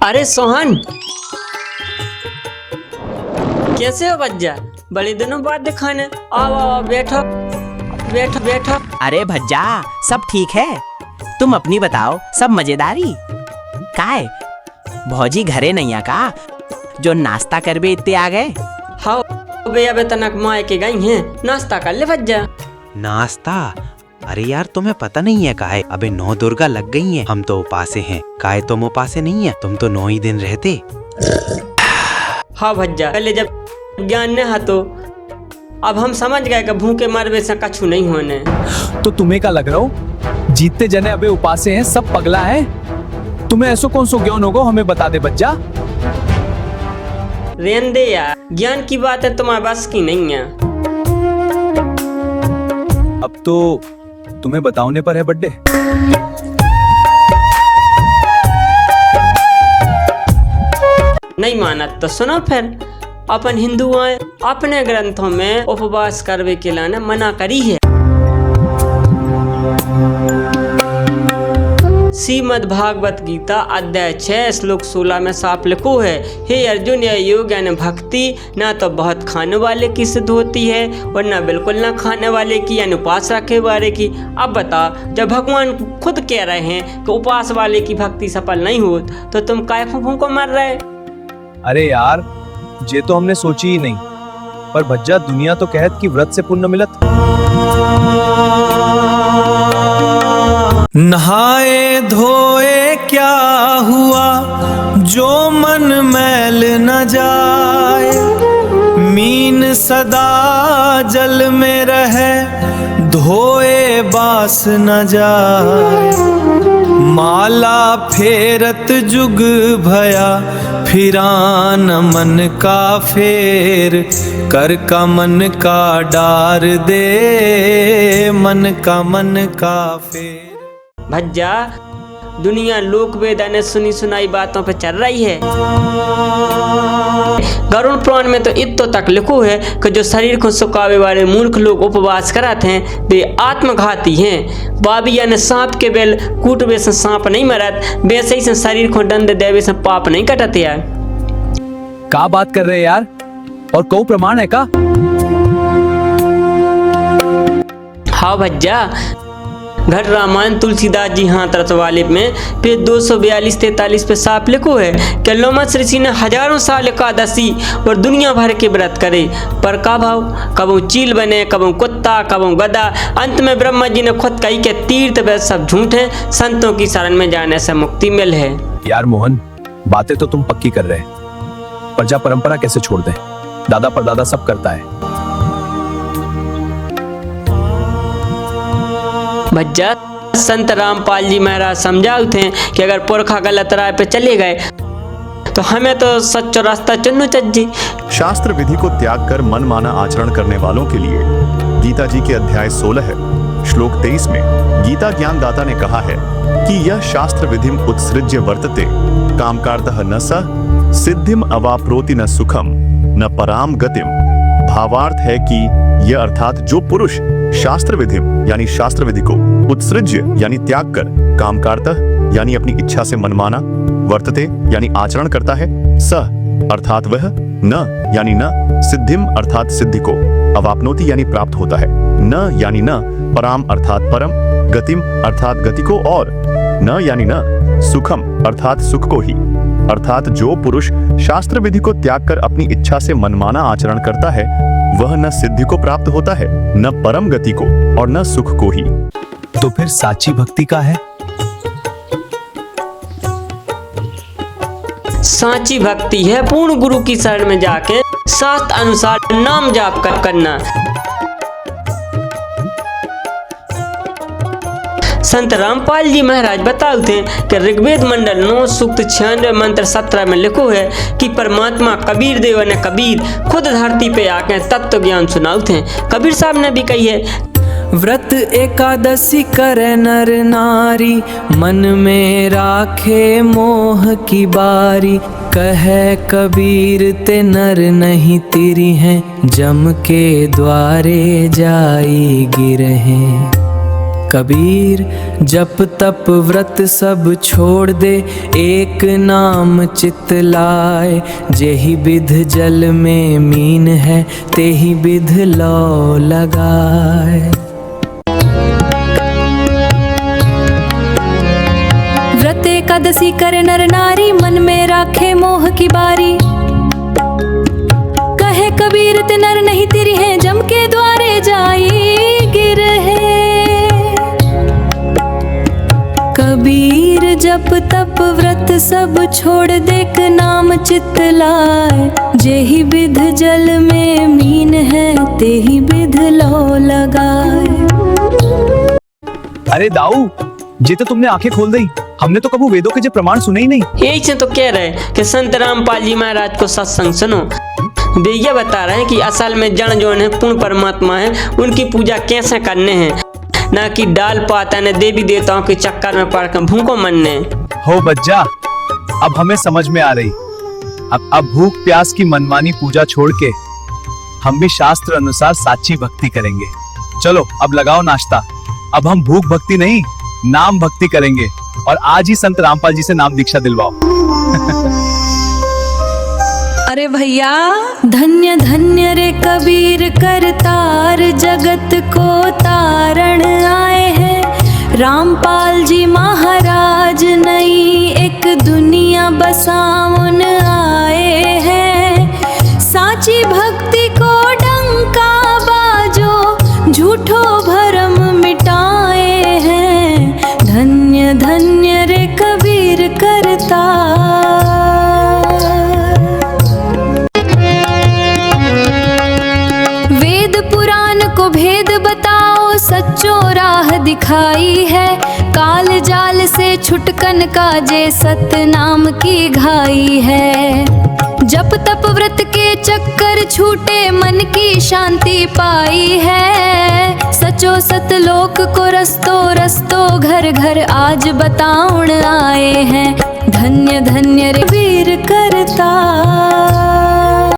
अरे सोहन, कैसे हो भज्जा? बड़े दिनों बाद दिखाने। आओ आओ, बैठो बैठो बैठो। अरे भज्जा, सब ठीक है। तुम अपनी बताओ, सब मजेदारी? काय भौजी घरे नहीं आ का जो नाश्ता करबे इतने आ गए? हाँ बे, अबे तनक माए के गई हैं, नाश्ता कर ले भज्जा। नाश्ता? अरे यार तुम्हें पता नहीं है काहे, अबे 9 दुर्गा लग गई हैं। हम तो उपासे हैं। काहे तुम उपासे नहीं है? तुम तो 9 ही दिन रहते। हाँ भज्जा, पहले जब ज्ञान न हा तो अब हम समझ गए कि भूखे मरबे से कछु नहीं होने। तो तुम्हें क्या लग रहा हो? जीतते जने अबे उपासे हैं, सब पगला है। तुम्हें ऐसो कौन सो ज्ञान होगा, हमें बता दे बच्चा। रेन दे यार, ज्ञान की बात है तुम्हारे बस की नहीं है। अब तो तुम्हें बताने पर है बर्थडे। नहीं माना तो सुनो फिर। अपन हिंदुओं अपने ग्रंथों में उपवास करवे के लाने मना करी है। श्रीमद् भागवत गीता अध्याय 6 श्लोक 16 में साफ लिखो है, हे अर्जुन, यह योग यानी भक्ति न तो बहुत खाने वाले की सिद्ध होती है और न बिल्कुल न खाने वाले की यानी उपवास रखे वाले की। अब बता, जब भगवान खुद कह रहे हैं कि उपवास वाले की भक्ति सफल नहीं हो, तो तुम काय भूखों मर रहे? अरे यार, ये तो हमने सोची ही नहीं। पर भज्जा, दुनिया तो कहत कि व्रत से पुण्य मिलत। नहाए धोए क्या हुआ, जो मन मैल न जाए। मीन सदा जल में रहे, धोए बास न जाए। माला फेरत जुग भया, फिरान मन का फेर। कर का मन का डार दे, मन का फेर। भज्जा, दुनिया लोक वेद ने सुनी सुनाई बातों पे चल रही है। गरुड़ पुराण में तो इतो तक लिखो है कि जो शरीर को सुखावे वाले मूर्ख लोग उपवास कराते हैं वे आत्मघाती हैं। बाबिया ने सांप के बेल कूटवे से सांप नहीं मरत, वैसे ही से शरीर को दंड देवे से पाप नहीं कटत यार। का बात कर रहे हैं यार? और को प्रमाण है का? हाँ भज्जा, घट रामायण तुलसीदास जी हाथ रतवाले में पेज 242-43 पे साफ लिखो है कि लोमस ऋषि ने हजारों साल एकादशी और दुनिया भर के व्रत करे, पर का भाव कबो चील बने, कबो कुत्ता, कबो गधा। अंत में ब्रह्मा जी ने खुद कही के तीर्थ वैद सब झूठ है, संतों की शरण में जाने से मुक्ति मिल है। यार मोहन, बातें तो तुम पक्की कर रहे हैं, प्रजा परंपरा कैसे छोड़ दें? दादा परदादा सब करता है। भज्जा, संत रामपाल जी महाराज समझाऊ थे कि अगर पुरखा गलत राह पे चले गए तो हमें तो सच्चा रास्ता चुनना चाहिए। शास्त्र विधि को त्याग कर मनमाना आचरण करने वालों के लिए गीता जी के अध्याय 16 है श्लोक 23 में गीता ज्ञानदाता ने कहा है कि यह शास्त्र विधिम उत्सृज्य वर्तते कामकार्तः न स सिद्धिम अवाप्नोति न सुखम न पराम गतिम। भावार्थ है कि यह अर्थात जो पुरुष शास्त्र विधिम यानी शास्त्र विधि को उत्सृज्य यानी त्याग कर कामकार्तः यानी अपनी इच्छा से मनमाना वर्तते यानी आचरण करता है, स अर्थात वह, न यानी न सिद्धिम अर्थात सिद्धि को, अवाप्नोति यानी प्राप्त होता है, न यानी न पराम अर्थात परम, गतिम अर्थात गति को, और न यानी न सुखम अर्थात सुख को ही। अर्थात जो पुरुष शास्त्र विधि को त्याग कर अपनी इच्छा से मनमाना आचरण करता है वह न सिद्धि को प्राप्त होता है, न परम गति को, और न सुख को ही। तो फिर साची भक्ति का है? साची भक्ति है पूर्ण गुरु की शरण में जाके शास्त्र अनुसार नाम जाप करना। संत रामपाल जी महाराज बताते थे कि ऋग्वेद मंडल 9 सूक्त 96 मंत्र 17 में लिखो है कि परमात्मा कबीर देव ने कबीर खुद धरती पे आके तत्व ज्ञान सुनाते हैं। कबीर साहब ने भी कही है, व्रत एकादशी करे नर नारी, मन में राखे मोह की बारी। कहे कबीर ते नर नहीं तिरी हैं, जम के द्वारे जाई गिरहे। कबीर जप तप व्रत सब छोड़ दे, एक नाम चित लाए। जेहि विध जल में मीन है, तेहि विध लौ लगाए। व्रत एकादशी करे नर नारी, मन में राखे मोह की बारी। कहे कबीर ते नर नहीं तेरी है, जम के द्वारे जाई गिरहे। कबीर जप तप व्रत सब छोड़ देक नाम चित लाए। जेहि विध जल में मीन है, तेहि विध लौ लगाए। अरे दाऊ, ये तो तुमने आंखें खोल दी। हमने तो कभी वेदों के जो प्रमाण सुने ही नहीं। यही से तो कह रहे कि संत रामपाल जी महाराज को सत्संग सुनो। वे ये बता रहे हैं कि असल में जन जो है पूर्ण परमात्मा है, उनकी पूजा कैसे करने हैं, ना कि डाल पाता ने देवी देवताओं के चक्कर में पड़कर भूखों मरने। हो बच्चा, अब हमें समझ में आ रही। अब भूख प्यास की मनमानी पूजा छोड़ के हम भी शास्त्र अनुसार साची भक्ति करेंगे। चलो अब लगाओ नाश्ता। अब हम भूख भक्ति नहीं, नाम भक्ति करेंगे। और आज ही संत रामपाल जी से नाम दीक्षा दिलवाओ। अरे भैया, धन्य धन्य रे कबीर करतार, जगत को तारण आए हैं। रामपाल जी महाराज नई एक दुनिया बसाउन आए हैं। साची भक्ति को डंका बाजो, झूठो भरम मिटाए हैं। धन्य धन्य रे कबीर करतार। वेद पुराण को भेद बताओ, सच्चो राह दिखाई है। काल जाल से छुटकन का जे सत नाम की घाई है। जप तप व्रत के चक्कर छूटे, मन की शांति पाई है। सचो सत लोक को रस्तो रस्तो, घर घर आज बताउण आए हैं।